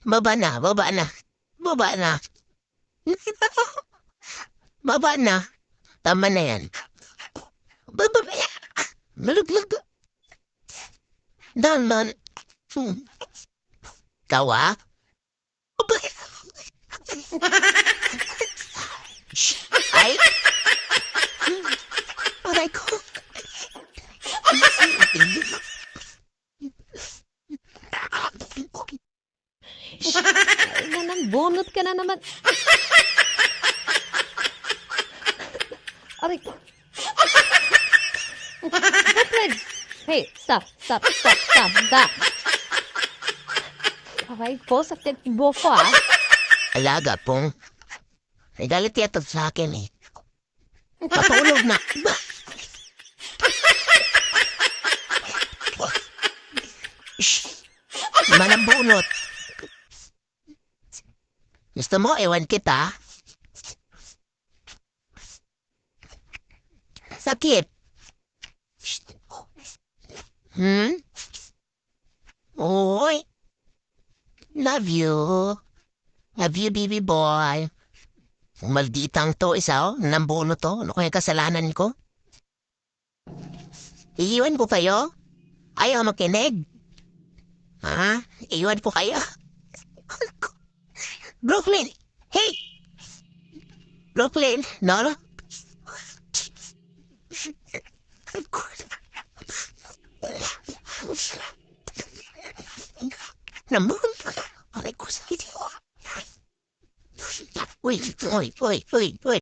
Baba na, baba na. Baba na. Baba na. Tama na yan. Baba na yan. Malaglag. Daman. Tawa? Baba. Shh. Ay. Aray ko. Ay, bunot ka na naman. Aray ko. Brooklyn! Hey, stop. Aray ko, sakit mo ko ah. Alaga, pong. May galit yata sa akin eh. Patulog na. Shh. Manambunot. Gusto mo, ewan kita? Sakit. Oy. Love you. Love you, baby boy. Malditang to, isa, nambuno to. Ano kaya kasalanan ko? Iiwan ko kayo? Ayaw makinig? Ha? Iiwan ko kayo? Brooklyn! Hey! Brooklyn! No? Namun, aray ko sakit. Uy, uy, uy, uy, uy.